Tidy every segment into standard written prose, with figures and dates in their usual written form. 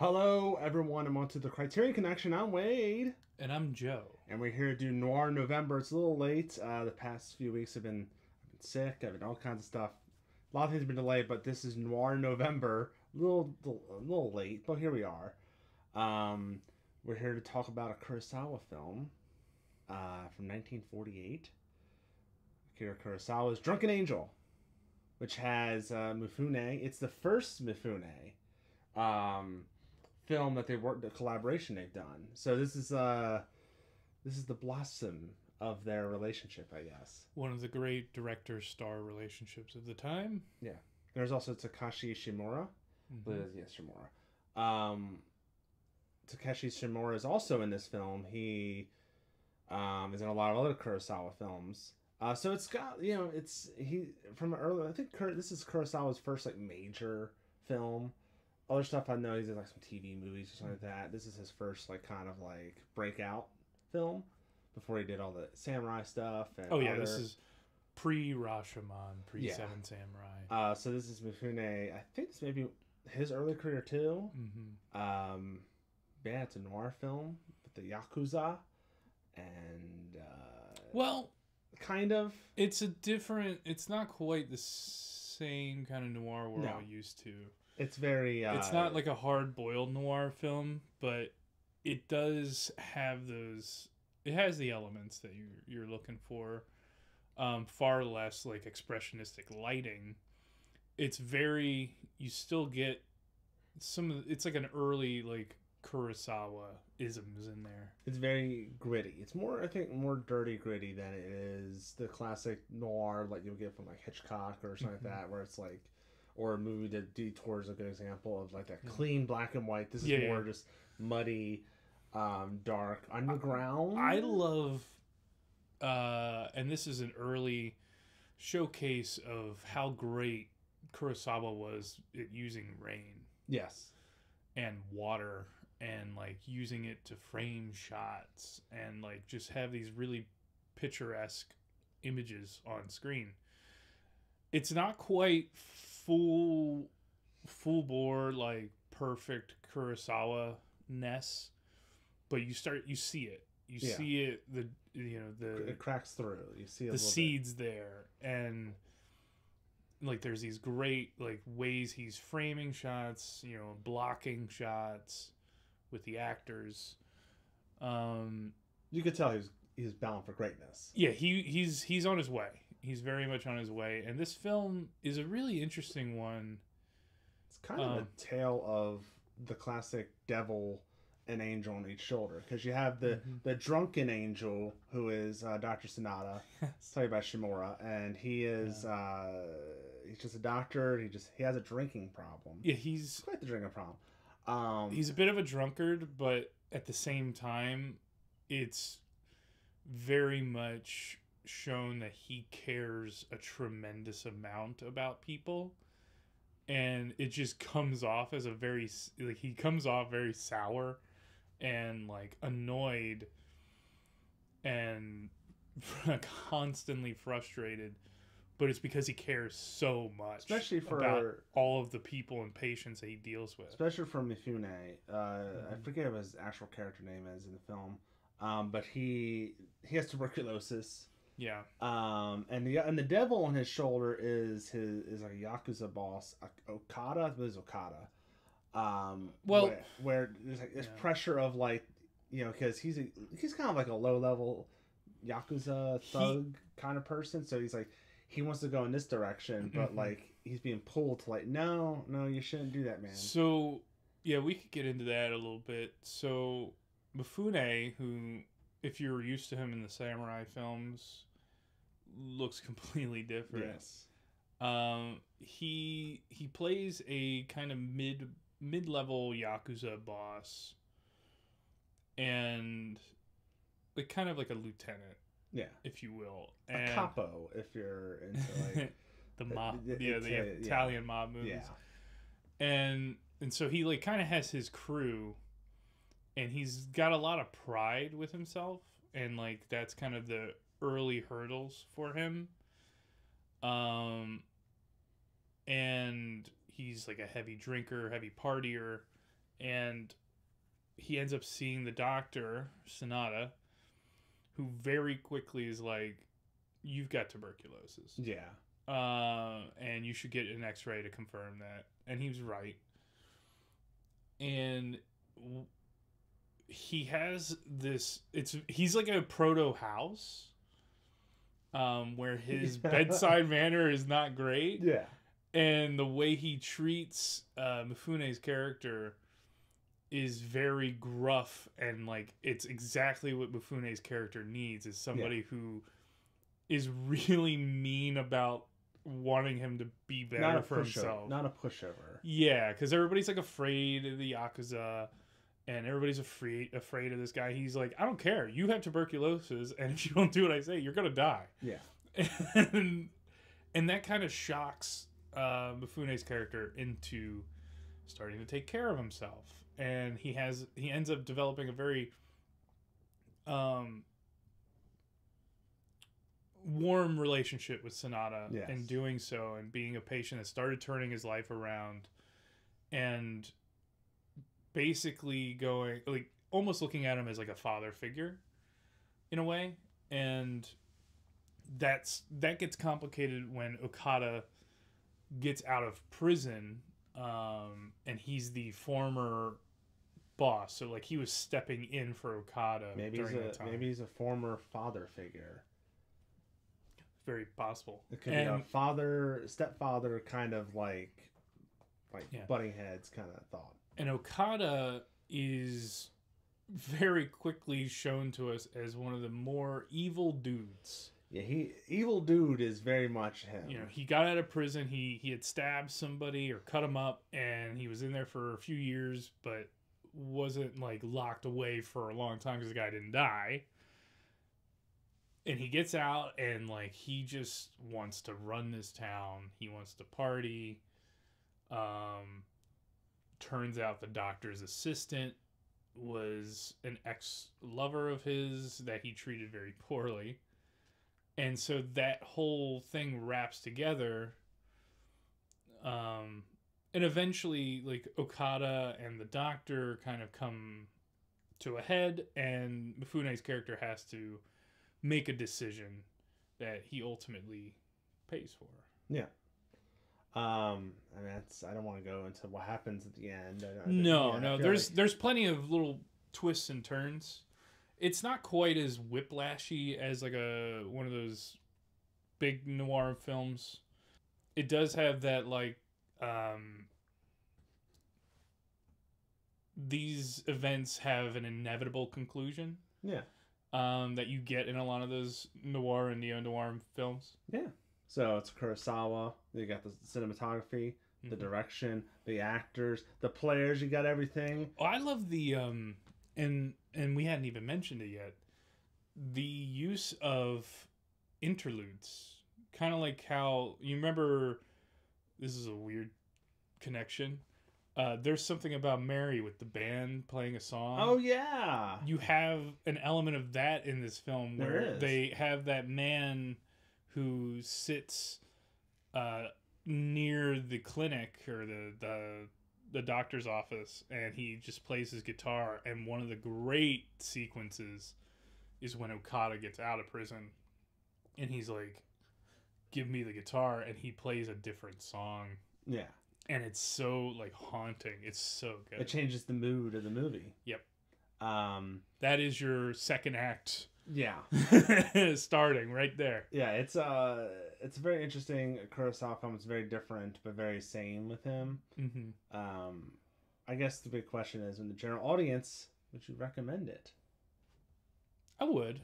Hello, everyone, and welcome to the Criterion Connection. I'm Wade. And I'm Joe. And we're here to do Noir November. It's a little late. The past few weeks I've been sick. I've been all kinds of stuff. A lot of things have been delayed, but this is Noir November. A little late, but here we are. Um, we're here to talk about a Kurosawa film from 1948. Akira Kurosawa's Drunken Angel, which has Mifune. It's the first Mifune. Um, Film that they worked, the collaboration they've done. So this is the blossom of their relationship, I guess. One of the great director-star relationships of the time. Yeah. There's also Takashi Shimura. Mm-hmm. Yes, Shimura. Takeshi Shimura is also in this film. He is in a lot of other Kurosawa films. So it's got he from early. I think this is Kurosawa's first major film. Other stuff I know he's in some TV movies or something like that. This is his first kind of breakout film before he did all the samurai stuff. And this is pre-Rashomon, pre-Seven Samurai. So this is Mifune. I think this may be his early career too. Mm-hmm. Yeah, it's a noir film with the Yakuza, and kind of. It's not quite the same kind of noir we're all used to. It's very. It's not like a hard-boiled noir film, but it does have those. It has the elements that you're looking for. Far less expressionistic lighting. It's very. You still get some of. It's like an early Kurosawa isms in there. It's very gritty. It's more, I think, more dirty gritty than it is the classic noir you'll get from Hitchcock or something like that, where it's or a movie that Detour is a good example of that clean black and white. This is more just muddy, dark, underground. I love, and this is an early showcase of how great Kurosawa was at using rain. Yes. And water, and using it to frame shots, and just have these really picturesque images on screen. It's not quite full bore perfect Kurosawa-ness, but you see it. You see it. It cracks through. You see the seeds there, and there's these great ways he's framing shots, blocking shots with the actors. You could tell he's bound for greatness. Yeah, he's on his way. He's very much on his way, and this film is a really interesting one. It's kind of a tale of the classic devil and angel on each shoulder, because you have the drunken angel, who is Dr. Sanada, played by Shimura, and he is he's just a doctor. He has a drinking problem. Yeah, he's quite the drinking problem. He's a bit of a drunkard, but at the same time, it's very much shown that he cares a tremendous amount about people, and it just comes off as he comes off very sour and annoyed and constantly frustrated, but it's because he cares so much, especially about all of the people and patients that he deals with. Especially for Mifune. I forget what his actual character name is in the film, but he has tuberculosis. Yeah. And the devil on his shoulder is a Yakuza boss, Okada. I believe it's Okada. Where there's pressure of because he's kind of a low level Yakuza thug kind of person. So he wants to go in this direction, but he's being pulled to no, you shouldn't do that, man. So yeah, we could get into that a little bit. So Mifune, who, if you're used to him in the samurai films, looks completely different. Yes. He plays a kind of mid-level Yakuza boss, and kind of like a lieutenant, if you will, and a capo if you're into the mob, the Italian mob movies. And so he kind of has his crew, and he's got a lot of pride with himself, and that's kind of the early hurdles for him. And he's a heavy drinker, heavy partier, and he ends up seeing the doctor, Sonata, who very quickly is like, you've got tuberculosis. Yeah. And you should get an x-ray to confirm that. And he was right. And he has this, he's like a proto house, where his bedside manner is not great. Yeah. And the way he treats Mifune's character is very gruff, and like it's exactly what Mifune's character needs, is somebody who is really mean about wanting him to be better for himself. Not a pushover. Yeah, because everybody's like afraid of the Yakuza, and everybody's afraid of this guy. He's like, I don't care. You have tuberculosis, and if you don't do what I say, you're gonna die. Yeah. And that kind of shocks Mifune's character into starting to take care of himself. And he ends up developing a very warm relationship with Sonata. Yes. In doing so, and being a patient that started turning his life around, and basically going, like, almost looking at him as like a father figure in a way. And that gets complicated when Okada gets out of prison, and he's the former boss, so like he was stepping in for Okada during that time. Maybe he's a former father figure. Very possible. It could be a stepfather kind of like butting heads kind of thought. And Okada is very quickly shown to us as one of the more evil dudes. Yeah, evil dude is very much him. You know, he got out of prison, he had stabbed somebody or cut him up, and he was in there for a few years, but wasn't like locked away for a long time because the guy didn't die. And he gets out, and like he just wants to run this town. He wants to party. Turns out the doctor's assistant was an ex-lover of his that he treated very poorly. And so that whole thing wraps together. And eventually, like, Okada and the doctor kind of come to a head, and Mifune's character has to make a decision that he ultimately pays for. Yeah. I mean, I don't want to go into what happens at the end. There's plenty of little twists and turns. It's not quite as whiplashy as like one of those big noir films. It does have that like these events have an inevitable conclusion. Yeah. That you get in a lot of those noir and neo-noir films. Yeah. So it's Kurosawa. You got the cinematography, the direction, the actors, the players. You got everything. Oh, I love the and we hadn't even mentioned it yet. The use of interludes, kind of like how you remember. This is a weird connection. There's something about Mary with the band playing a song. Oh yeah, you have an element of that in this film where they have that man who sits near the clinic or the doctor's office, and he just plays his guitar. And one of the great sequences is when Okada gets out of prison, and he's like, "Give me the guitar," and he plays a different song. Yeah. And it's so like haunting. It's so good. It changes the mood of the movie. Yep. That is your second act. Yeah. Starting right there. Yeah, it's a very interesting Kurosawa film. It's very different, but very same with him. Mm-hmm. I guess the big question is, in the general audience, would you recommend it? I would.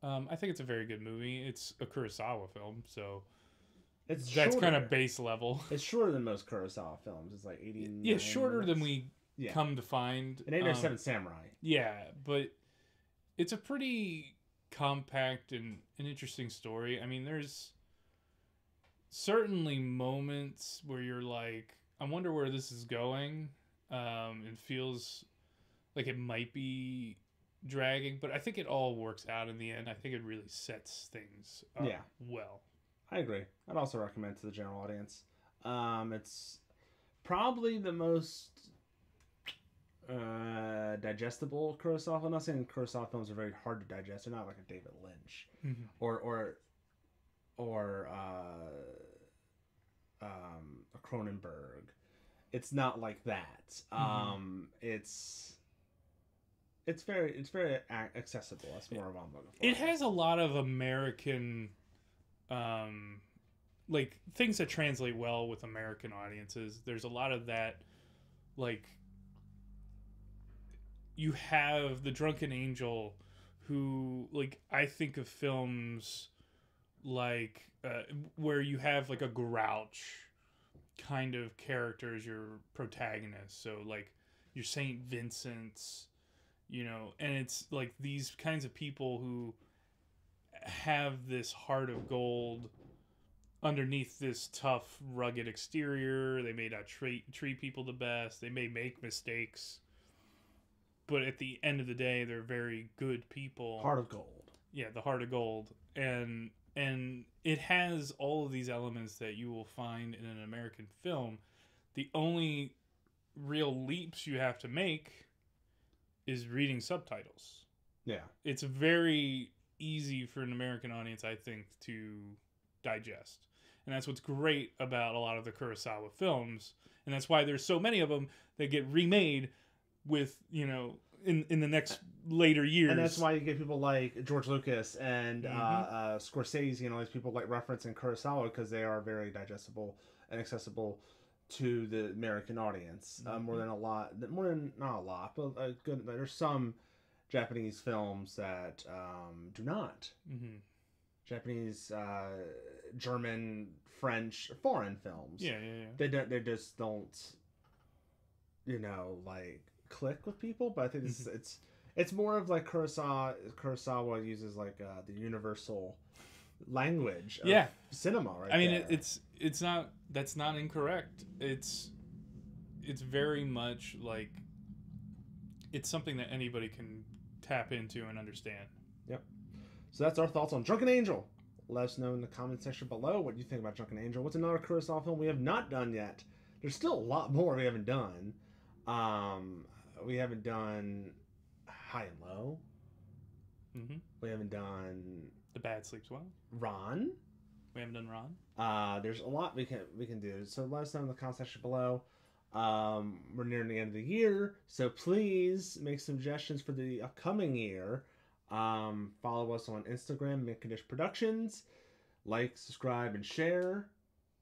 I think it's a very good movie. It's a Kurosawa film, so that's kind of base level. It's shorter than most Kurosawa films. It's like 89 Yeah, shorter minutes. than we come to find. It ain't no Seven Samurai. Yeah, but it's a pretty compact and an interesting story. I mean, there's certainly moments where you're like, I wonder where this is going. It feels like it might be dragging, but I think it all works out in the end. I think it really sets things up well. I agree. I'd also recommend it to the general audience. It's probably the most digestible Kurosawa. I'm not saying Kurosawa films are very hard to digest. They're not like a David Lynch Mm-hmm. or a Cronenberg. It's not like that. It's very accessible. That's more of what I'm looking for. It has a lot of American, like things that translate well with American audiences. There's a lot of that, like you have the Drunken Angel, who like I think of films like where you have like a grouch kind of character as your protagonist. So like your Saint Vincent's, you know, and it's like these kinds of people who have this heart of gold underneath this tough, rugged exterior. They may not treat people the best. They may make mistakes. But at the end of the day, they're very good people. Heart of gold. Yeah, the heart of gold. And it has all of these elements that you will find in an American film. The only real leaps you have to make is reading subtitles. Yeah. It's very easy for an American audience, I think, to digest. And that's what's great about a lot of the Kurosawa films. And that's why there's so many of them that get remade with, you know, in the next later years. And that's why you get people like George Lucas and Scorsese and all these people like referencing Kurosawa, because they are very digestible and accessible to the American audience. More than not a lot, but good. There's some Japanese films that do not. Mm-hmm. Japanese, German, French, foreign films. Yeah. They just don't, you know, like click with people. But I think it's more of like Kurosawa uses like the universal language of cinema, right? I mean, it's not, that's not incorrect. It's very much like it's something that anybody can tap into and understand. Yep. So that's our thoughts on Drunken Angel. Let us know in the comment section below what you think about Drunken Angel. What's another Kurosawa film we have not done yet? There's still a lot more we haven't done. We haven't done High and Low. Mm-hmm. We haven't done The Bad Sleeps Well. Ron. We haven't done Ron. There's a lot we can do. So let us know in the comment section below. We're nearing the end of the year, so please make suggestions for the upcoming year. Follow us on Instagram, Condish Productions. Like, subscribe, and share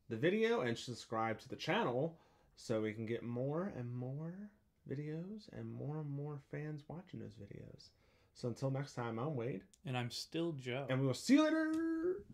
the video, and subscribe to the channel so we can get more and more videos and more fans watching those videos. So until next time, I'm Wade. And I'm still Joe. And we will see you later.